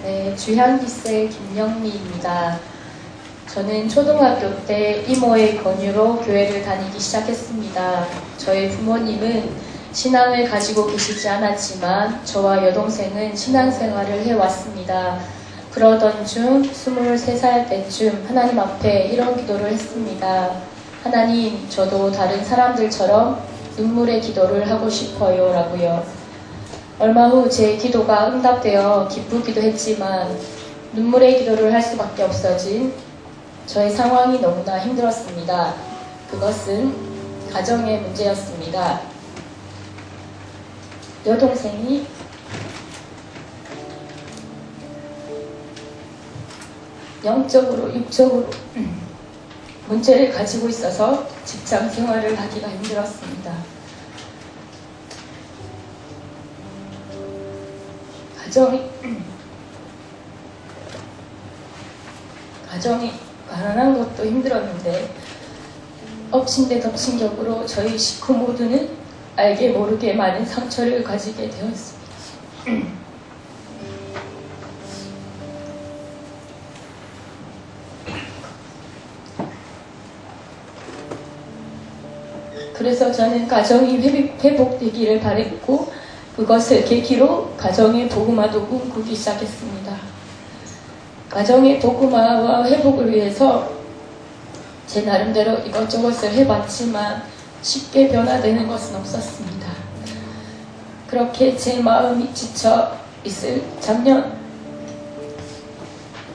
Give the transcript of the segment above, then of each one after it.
네, 주향기세 김영미입니다. 저는 초등학교 때 이모의 권유로 교회를 다니기 시작했습니다. 저희 부모님은 신앙을 가지고 계시지 않았지만 저와 여동생은 신앙생활을 해왔습니다. 그러던 중 23살 때쯤 하나님 앞에 이런 기도를 했습니다. 하나님, 저도 다른 사람들처럼 눈물의 기도를 하고 싶어요 라고요. 얼마 후 제 기도가 응답되어 기쁘기도 했지만 눈물의 기도를 할 수밖에 없어진 저의 상황이 너무나 힘들었습니다. 그것은 가정의 문제였습니다. 여동생이 영적으로 육적으로 문제를 가지고 있어서 직장 생활을 하기가 힘들었습니다. 가정이 가난한 것도 힘들었는데 엎친 데 덮친 격으로 저희 식구 모두는 알게 모르게 많은 상처를 가지게 되었습니다. 그래서 저는 가정이 회복되기를 바랬고 그것을 계기로 가정의 복음화도 꿈꾸기 시작했습니다. 가정의 복음화와 회복을 위해서 제 나름대로 이것저것을 해봤지만 쉽게 변화되는 것은 없었습니다. 그렇게 제 마음이 지쳐 있을 작년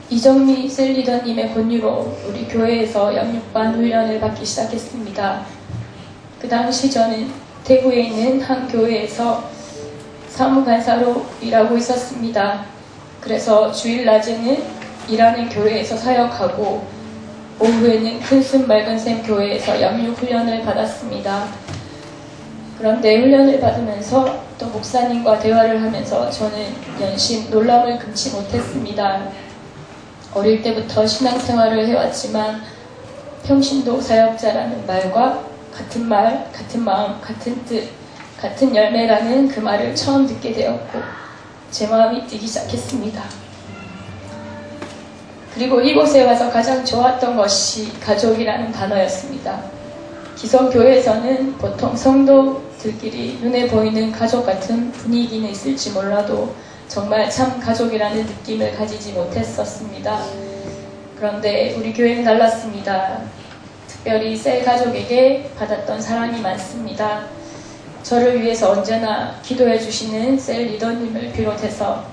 이정미 셀리더님의 권유로 우리 교회에서 양육반 훈련을 받기 시작했습니다. 그 당시 저는 대구에 있는 한 교회에서 사무간사로 일하고 있었습니다. 그래서 주일 낮에는 일하는 교회에서 사역하고 오후에는 큰순 맑은샘 교회에서 양육훈련을 받았습니다. 그런데 훈련을 받으면서 또 목사님과 대화를 하면서 저는 연신 놀람을 금치 못했습니다. 어릴 때부터 신앙생활을 해왔지만 평신도 사역자라는 말과 같은 말, 같은 마음, 같은 뜻, 같은 열매라는 그 말을 처음 듣게 되었고 제 마음이 뛰기 시작했습니다. 그리고 이곳에 와서 가장 좋았던 것이 가족이라는 단어였습니다. 기성교회에서는 보통 성도들끼리 눈에 보이는 가족 같은 분위기는 있을지 몰라도 정말 참 가족이라는 느낌을 가지지 못했었습니다. 그런데 우리 교회는 달랐습니다. 특별히 셀 가족에게 받았던 사랑이 많습니다. 저를 위해서 언제나 기도해 주시는 셀 리더님을 비롯해서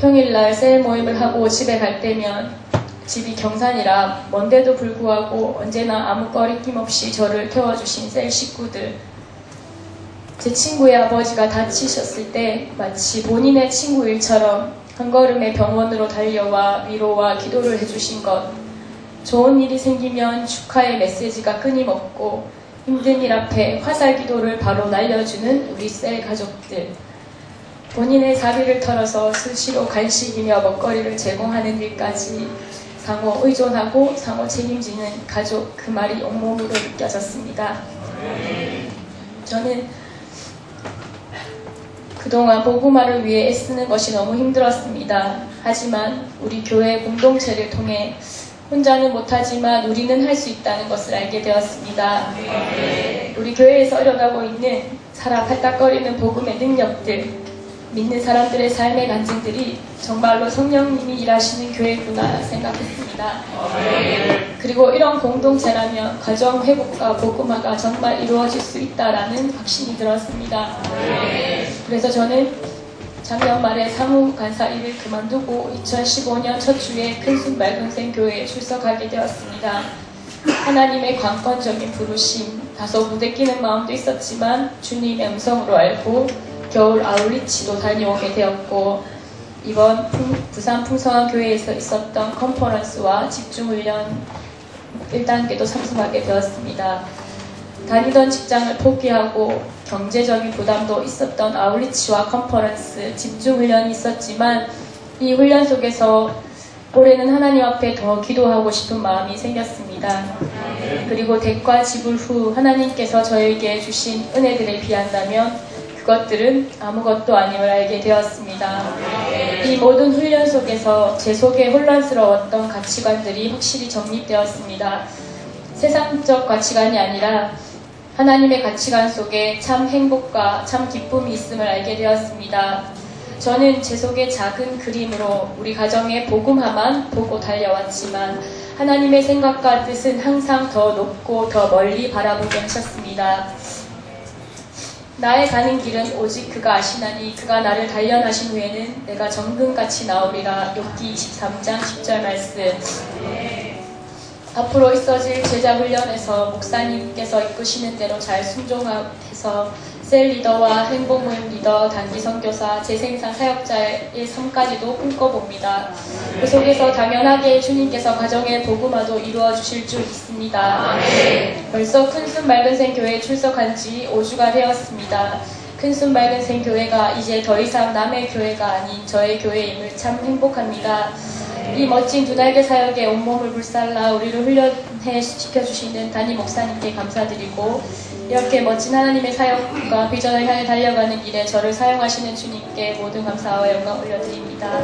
평일날 셀 모임을 하고 집에 갈 때면 집이 경산이라 먼데도 불구하고 언제나 아무 거리낌 없이 저를 태워주신 셀 식구들, 제 친구의 아버지가 다치셨을 때 마치 본인의 친구 일처럼 한 걸음에 병원으로 달려와 위로와 기도를 해주신 것, 좋은 일이 생기면 축하의 메시지가 끊임없고 힘든 일 앞에 화살 기도를 바로 날려주는 우리 셀 가족들, 본인의 자비를 털어서 수시로 간식이며 먹거리를 제공하는 일까지 상호 의존하고 상호 책임지는 가족, 그 말이 온몸으로 느껴졌습니다. 저는 그동안 복음화를 위해 애쓰는 것이 너무 힘들었습니다. 하지만 우리 교회 공동체를 통해 혼자는 못하지만 우리는 할 수 있다는 것을 알게 되었습니다. 우리 교회에서 일어나고 있는 살아 팔딱거리는 복음의 능력들, 믿는 사람들의 삶의 간증들이 정말로 성령님이 일하시는 교회구나 생각했습니다. 그리고 이런 공동체라면 가정 회복과 복음화가 정말 이루어질 수 있다라는 확신이 들었습니다. 그래서 저는 작년 말에 사무간사 일을 그만두고 2015년 첫 주에 큰순 맑은샘 교회에 출석하게 되었습니다. 하나님의 관건적인 부르심, 다소 부대끼는 마음도 있었지만 주님의 음성으로 알고 겨울 아울리치도 다녀오게 되었고 이번 부산 풍성한교회에서 있었던 컨퍼런스와 집중훈련 1단계도 참석하게 되었습니다. 다니던 직장을 포기하고 경제적인 부담도 있었던 아울리치와 컨퍼런스, 집중훈련이 있었지만 이 훈련 속에서 올해는 하나님 앞에 더 기도하고 싶은 마음이 생겼습니다. 그리고 대가 지불 후 하나님께서 저에게 주신 은혜들에 비한다면 그것들은 아무것도 아님을 알게 되었습니다. 이 모든 훈련 속에서 제 속에 혼란스러웠던 가치관들이 확실히 정립되었습니다. 세상적 가치관이 아니라 하나님의 가치관 속에 참 행복과 참 기쁨이 있음을 알게 되었습니다. 저는 제 속의 작은 그림으로 우리 가정의 복음화만 보고 달려왔지만 하나님의 생각과 뜻은 항상 더 높고 더 멀리 바라보게 하셨습니다. 나의 가는 길은 오직 그가 아시나니 그가 나를 단련하신 후에는 내가 정금같이 나오리라. 욥기 23장 10절 말씀. 앞으로 있어질 제자 훈련에서 목사님께서 이끄시는 대로 잘 순종해서 셀 리더와 행복 모임 리더, 단기 선교사, 재생산 사역자의 삶까지도 꿈꿔봅니다. 그 속에서 당연하게 주님께서 가정의 복음화도 이루어 주실 줄 믿습니다. 벌써 큰순 맑은생 교회에 출석한 지 5주가 되었습니다. 큰순 맑은생 교회가 이제 더 이상 남의 교회가 아닌 저의 교회임을 참 행복합니다. 이 멋진 두 날개 사역에 온몸을 불살라 우리를 훈련해 시켜주시는 담임 목사님께 감사드리고 이렇게 멋진 하나님의 사역과 비전을 향해 달려가는 길에 저를 사용하시는 주님께 모든 감사와 영광 올려드립니다.